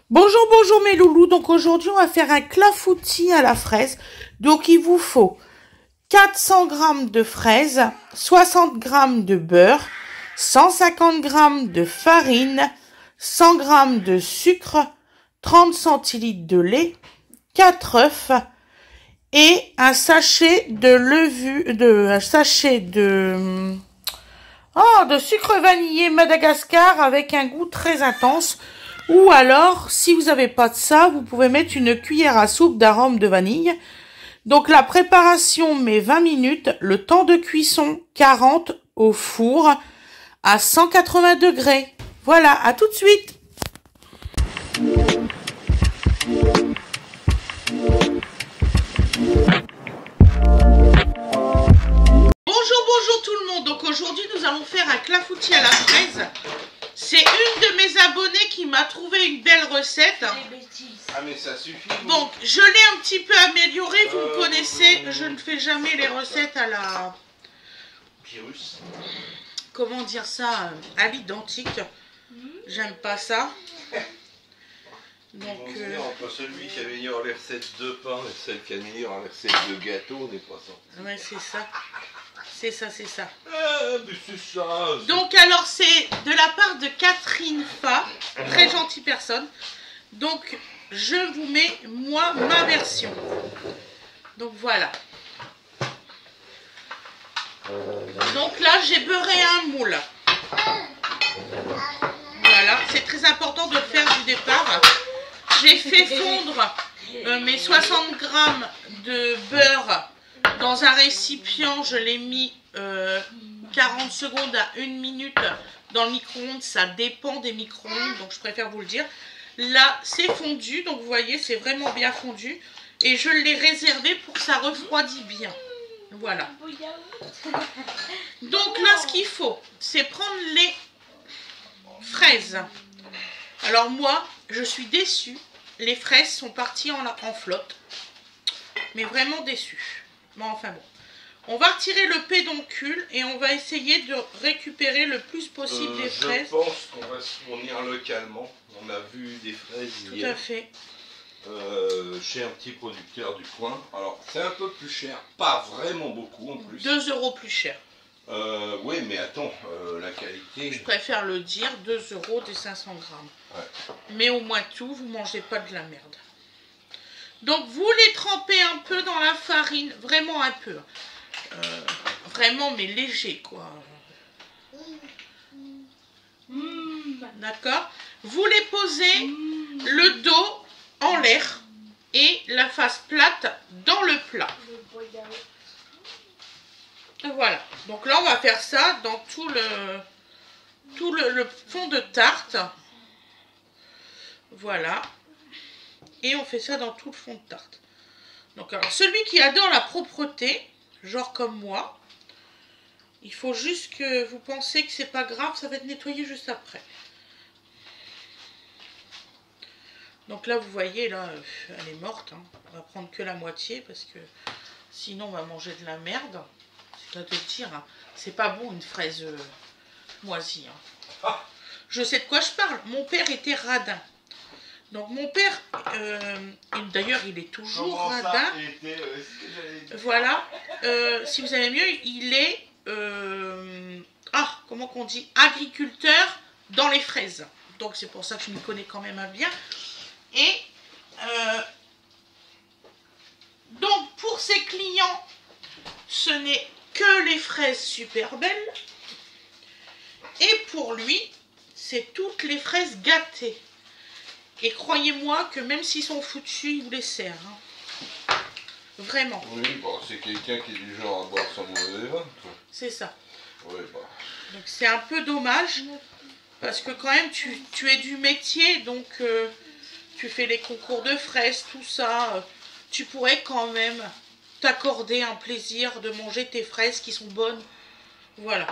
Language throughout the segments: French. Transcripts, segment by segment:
Bonjour, bonjour mes loulous. Donc aujourd'hui, on va faire un clafoutis à la fraise. Donc il vous faut 400 g de fraises, 60 g de beurre, 150 g de farine, 100 g de sucre, 30 centilitres de lait, 4 œufs et un sachet de de sucre vanillé Madagascar avec un goût très intense. Ou alors, si vous n'avez pas de ça, vous pouvez mettre une cuillère à soupe d'arôme de vanille. Donc la préparation met 20 minutes, le temps de cuisson 40 au four à 180 degrés. Voilà, à tout de suite. Bonjour tout le monde. Donc aujourd'hui, nous allons faire un clafoutis à la fraise. C'est une de mes abonnées qui m'a trouvé une belle recette. Ah mais ça suffit. Donc je l'ai un petit peu améliorée, vous me connaissez, je ne fais jamais les recettes à la... Pyrrhus. Comment dire ça, à l'identique. J'aime pas ça. Donc, entre celui qui améliore les recettes de pain et celle qui améliore les recettes de gâteau, on n'est pas sorti. ouais, c'est ça. C'est ça, c'est ça. Ah, mais c'est ça. Donc alors c'est de la part de Catherine Fa, très gentille personne. Donc je vous mets moi ma version. Donc voilà. Donc là j'ai beurré un moule. Voilà, c'est très important de le faire du départ. J'ai fait fondre mes 60 g de beurre dans un récipient. Je l'ai mis 40 secondes à 1 minute dans le micro-ondes. Ça dépend des micro-ondes, donc je préfère vous le dire. Là, c'est fondu, donc vous voyez, c'est vraiment bien fondu. Et je l'ai réservé pour que ça refroidisse bien. Voilà. Donc là, ce qu'il faut, c'est prendre les fraises. Alors moi, je suis déçue. Les fraises sont parties en flotte. Mais vraiment déçue. Bon, enfin bon. On va retirer le pédoncule et on va essayer de récupérer le plus possible les fraises. Je pense qu'on va se fournir localement. On a vu des fraises hier. Tout à fait. Chez un petit producteur du coin. Alors c'est un peu plus cher, pas vraiment beaucoup en plus. 2 € plus cher. Oui mais attends, la qualité... Je préfère le dire, 2 € des 500 g. Ouais. Mais au moins tout, vous mangez pas de la merde. Donc vous les trempez un peu dans la farine, vraiment un peu. Vraiment mais léger quoi. D'accord. Vous les posez le dos en l'air et la face plate dans le plat. Voilà. Donc là on va faire ça dans tout le fond de tarte. Voilà. Et on fait ça dans tout le fond de tarte. Donc alors celui qui adore la propreté, genre comme moi, il faut juste que vous pensez que c'est pas grave, ça va être nettoyé juste après. Donc là vous voyez, là elle est morte, hein. On va prendre que la moitié parce que sinon on va manger de la merde. C'est là de le dire, hein. C'est pas bon une fraise moisie. Hein. Je sais de quoi je parle, mon père était radin. Donc mon père, d'ailleurs il est toujours radin. Voilà, si vous avez mieux, il est, comment qu'on dit, agriculteur dans les fraises. Donc c'est pour ça que je m'y connais quand même bien. Et donc pour ses clients, ce n'est que les fraises super belles. Et pour lui, c'est toutes les fraises gâtées. Et croyez-moi que même s'ils sont foutus, il vous les sert. Hein. Vraiment. Oui, bon, c'est quelqu'un qui est du genre à boire son mauvais vin. C'est ça. Oui, bah. Donc c'est un peu dommage. Parce que quand même, tu es du métier. Donc tu fais les concours de fraises, tout ça. Tu pourrais quand même t'accorder un plaisir de manger tes fraises qui sont bonnes. Voilà.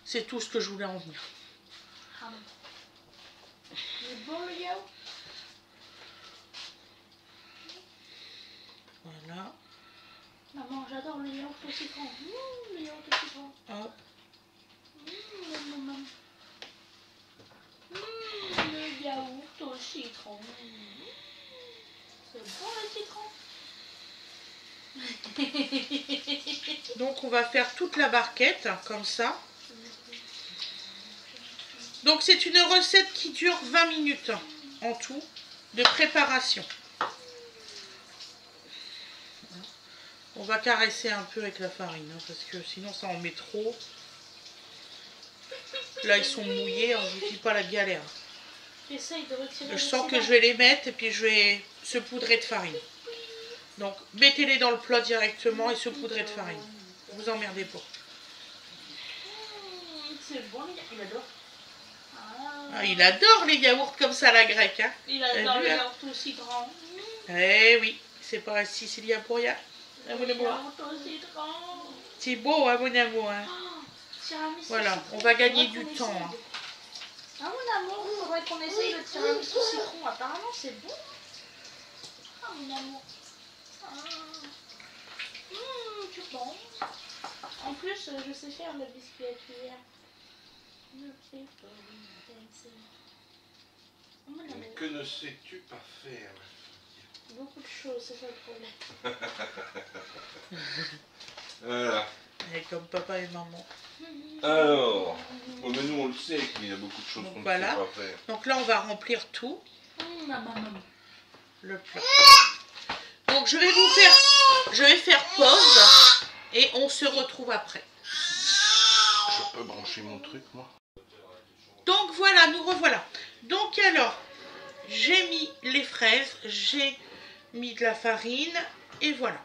C'est tout ce que je voulais en venir. Voilà. Maman, j'adore le yaourt au citron. Le yaourt au citron. Hop. Le yaourt au citron. citron. C'est bon le citron. Donc on va faire toute la barquette comme ça. Donc c'est une recette qui dure 20 minutes en tout de préparation. On va caresser un peu avec la farine, hein, parce que sinon ça en met trop. Là ils sont mouillés, on ne vous dit pas la galère. J'essaye de retirer. Je sens que je vais les mettre et puis je vais saupoudrer de farine. Donc mettez-les dans le plat directement et saupoudrez de farine. Vous emmerdez pas. C'est bon, il adore. Ah, il adore les yaourts comme ça, la grecque. Hein. Il adore les yaourts aussi grands. Eh oui, c'est pas Sicilien pour rien. C'est beau, hein, mon amour. Hein. Voilà, on va gagner du temps. Hein. Ah, mon amour, il faudrait qu'on essaye le tiramisu citron. Apparemment, c'est bon. Ah, mon amour. Tu penses? En plus, je sais faire le biscuit à cuillère. Mais que ne sais-tu pas faire? Beaucoup de choses, c'est ça le problème. Voilà. Et comme papa et maman. Alors, bon, mais nous on le sait qu'il y a beaucoup de choses qu'on ne sait voilà. pas faire. Donc là on va remplir tout. Le plat. Donc je vais faire pause et on se retrouve après. Je peux brancher mon truc moi? Donc voilà, nous revoilà. Donc alors, j'ai mis les fraises, j'ai mis de la farine et voilà.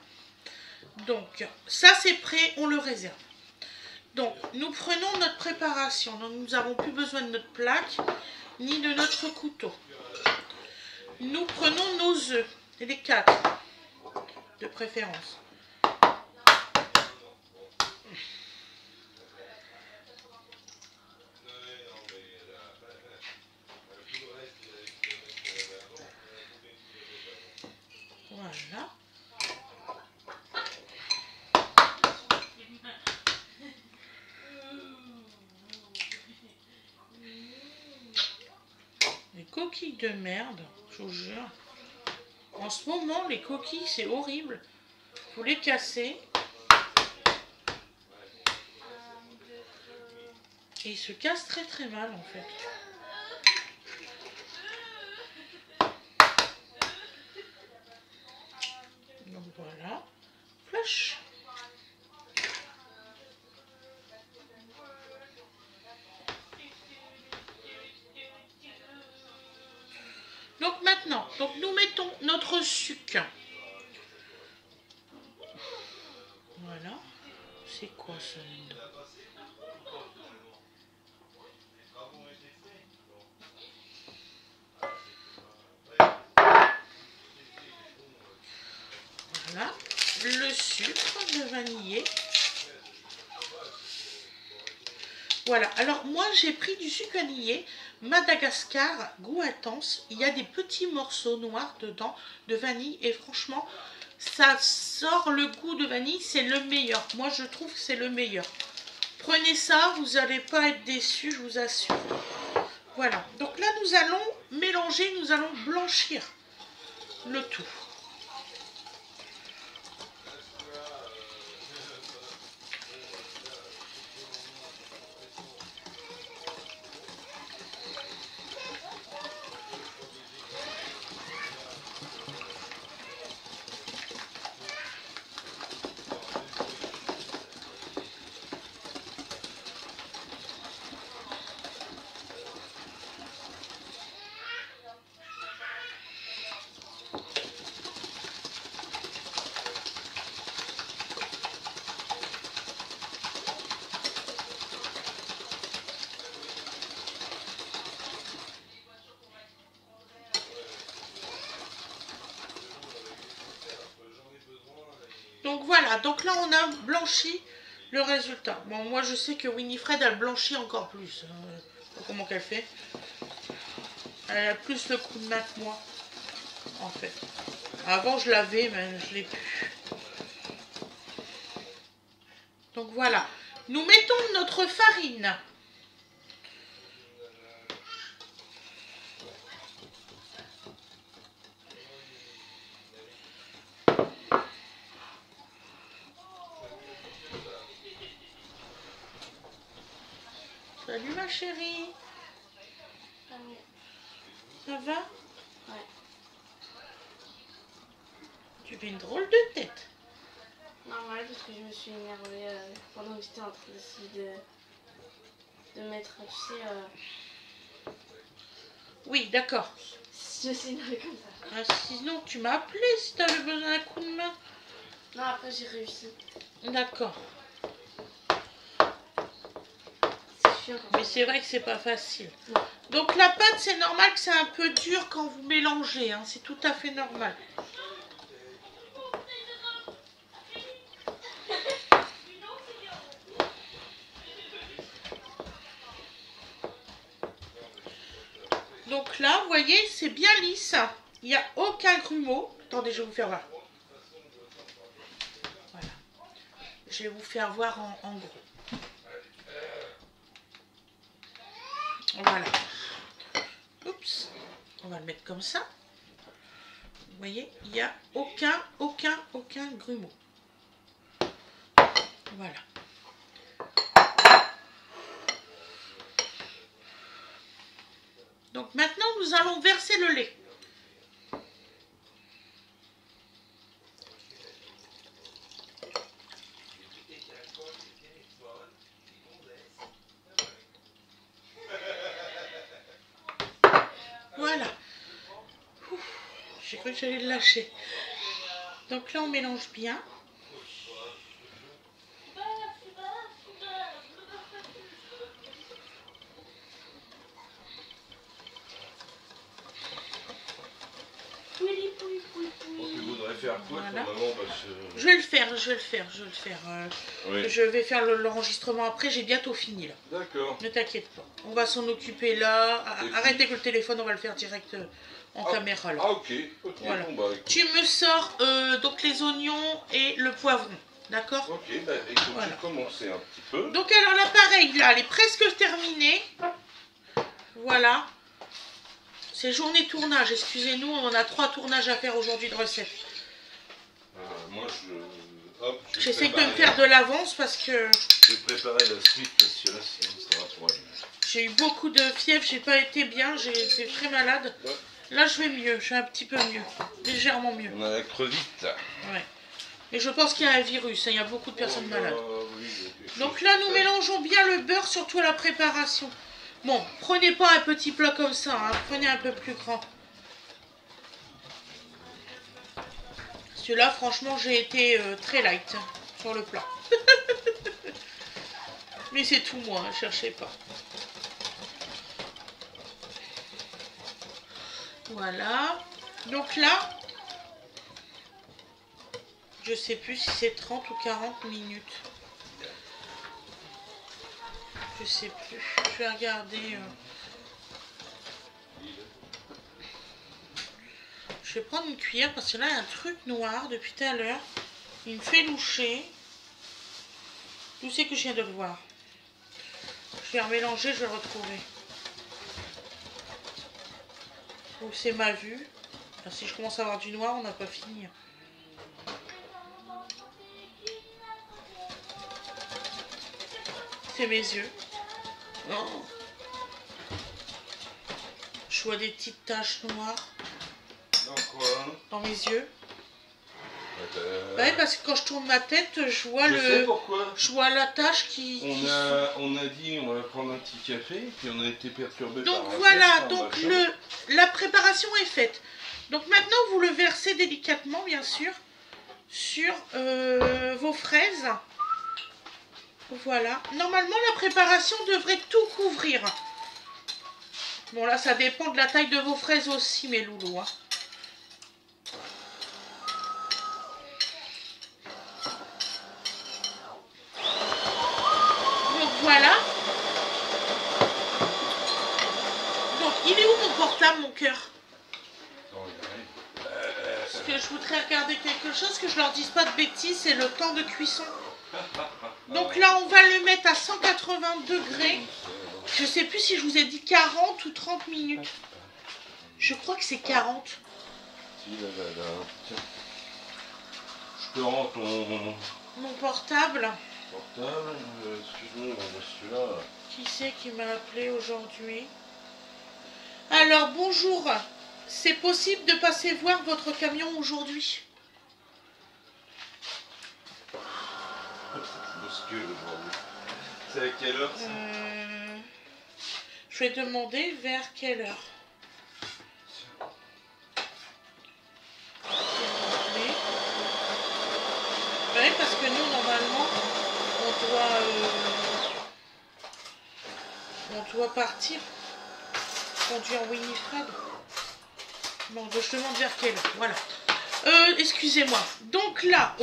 Donc ça c'est prêt, on le réserve. Donc nous prenons notre préparation. Donc nous n'avons plus besoin de notre plaque ni de notre couteau. Nous prenons nos œufs, les 4 de préférence. Voilà. Les coquilles de merde, je vous jure. En ce moment, les coquilles, c'est horrible. Faut les casser. Et ils se cassent très très mal en fait. Donc voilà. Flash. Donc maintenant, nous mettons notre sucre. Voilà. C'est quoi ça? Voilà. Le sucre de vanillé. Voilà, alors moi j'ai pris du sucre vanillé Madagascar goût intense. Il y a des petits morceaux noirs dedans de vanille et franchement ça sort le goût de vanille, c'est le meilleur. Moi je trouve que c'est le meilleur. Prenez ça, vous n'allez pas être déçus, je vous assure. Voilà, donc là nous allons mélanger, nous allons blanchir le tout. Donc voilà, donc là on a blanchi le résultat. Bon, moi je sais que Winifred elle blanchit encore plus. Je sais pas comment qu'elle fait. Elle a plus le coup de main que moi, en fait. Avant je l'avais, mais je l'ai plus. Donc voilà, nous mettons notre farine. ma chérie? Pas mieux. Ça va? Ouais. Tu fais une drôle de tête. Normal, parce que je me suis énervée pendant que j'étais en train d'essayer de mettre, tu sais... Oui, d'accord. Je me suis énervée comme ça. Ah, sinon, tu m'as appelé si t'avais besoin d'un coup de main. Non, après j'ai réussi. D'accord. C'est chiant quand Mais c'est vrai que c'est pas facile. Non. Donc la pâte, c'est normal que c'est un peu dur quand vous mélangez. Hein. C'est tout à fait normal. Donc là, vous voyez, c'est bien lisse. Il n'y a aucun grumeau. Attendez, je vais vous faire voir. Voilà. Je vais vous faire voir en gros. Voilà. Oups. On va le mettre comme ça. Vous voyez, il n'y a aucun grumeau. Voilà. Donc maintenant, nous allons verser le lait. Voilà. J'ai cru que j'allais le lâcher. Donc là, on mélange bien. Tu voudrais faire quoi, Voilà. ton maman, parce que... Je vais le faire. Oui. Je vais faire l'enregistrement après, j'ai bientôt fini là. D'accord. Ne t'inquiète pas. On va s'en occuper là. Et Arrête avec le téléphone, on va le faire direct en caméra là. Ah, ok. Voilà. Bon, bah, écoute. Tu me sors donc les oignons et le poivron. D'accord? Ok, bah, écoute, Voilà. j'ai commencé un petit peu. Donc alors l'appareil là, elle est presque terminée. Voilà. C'est journée tournage, excusez-nous, on en a 3 tournages à faire aujourd'hui de recettes. Moi, hop, J'essaie de me faire de l'avance parce que Je vais préparer la suite, parce que là, sinon, ça va trop aller. j'ai eu beaucoup de fièvre, j'ai pas été bien, j'ai été très malade. Ouais. Là je vais mieux, je vais un petit peu mieux, légèrement mieux. On a la crevite. Ouais. Et je pense qu'il y a un virus, hein, il y a beaucoup de personnes malades. Oui, Donc là nous mélangeons bien le beurre, surtout à la préparation. Bon, prenez pas un petit plat comme ça, hein, prenez un peu plus grand. Celui-là, franchement, j'ai été très light sur le plat. Mais c'est tout moi, ne cherchez pas. Voilà. Donc là, je sais plus si c'est 30 ou 40 minutes. Je sais plus. Je vais regarder. Je vais prendre une cuillère parce que là, il y a un truc noir depuis tout à l'heure. Il me fait loucher. D'où c'est que je viens de le voir? Je vais remélanger, je vais le retrouver. Où c'est ma vue. Alors, si je commence à avoir du noir, on n'a pas fini. C'est mes yeux. Oh. Je vois des petites taches noires. Dans quoi? Dans mes yeux. Ouais, parce que quand je tourne ma tête, je vois Je sais pourquoi. Je vois la tache qui... On a dit on va prendre un petit café, puis on a été perturbé par Donc un voilà, test, donc machin. la préparation est faite. Donc maintenant, vous le versez délicatement, bien sûr, sur vos fraises. Voilà. Normalement, la préparation devrait tout couvrir. Bon, là, ça dépend de la taille de vos fraises aussi, mes loulous. Hein. Donc voilà. Donc, il est où mon portable, mon cœur? Parce que je voudrais regarder quelque chose, que je leur dise pas de bêtises, c'est le temps de cuisson. Donc là, on va le mettre à 180 degrés. Je sais plus si je vous ai dit 40 ou 30 minutes. Je crois que c'est 40. Tiens. Je te rends ton Mon portable. portable. Excuse-moi, celui-là. Qui c'est qui m'a appelé aujourd'hui? Alors, bonjour. C'est possible de passer voir votre camion aujourd'hui? C'est à quelle heure ça? Je vais demander vers quelle heure. Oui, parce que nous, normalement, on doit partir conduire Winifred. Bon, je demande vers quelle heure. Voilà. Excusez-moi. Donc là,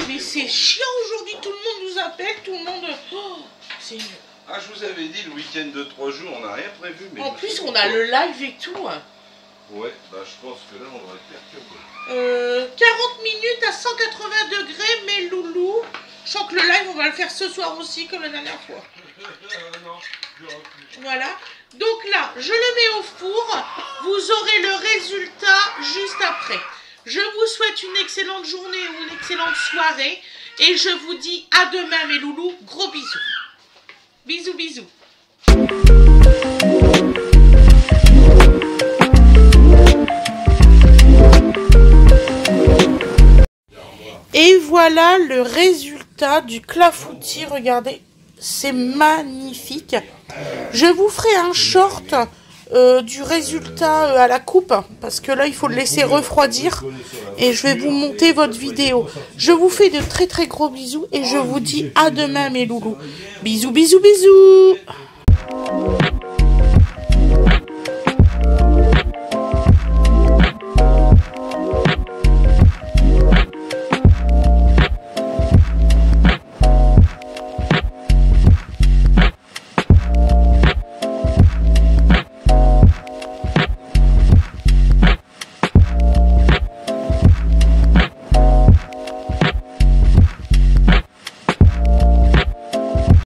mais c'est chiant aujourd'hui. Tout le monde nous appelle, tout le monde. Oh, c'est une... Ah, je vous avais dit, le week-end de 3 jours, on n'a rien prévu. Mais en plus, on a le live et tout. Ouais, bah je pense que là, on va le faire que 40 minutes à 180 degrés, mes loulous. Je sens que le live, on va le faire ce soir aussi, comme la dernière fois. Voilà. Donc là, je le mets au four. Vous aurez le résultat juste après. Je vous souhaite une excellente journée ou une excellente soirée. Et je vous dis à demain, mes loulous. Gros bisous. Bisous, bisous. Et voilà le résultat du clafoutis. Regardez, c'est magnifique. Je vous ferai un short du résultat à la coupe. Parce que là, il faut le laisser refroidir. Et je vais vous monter votre vidéo. Je vous fais de très très gros bisous. Et je vous dis à demain, mes loulous. Bisous, bisous, bisous.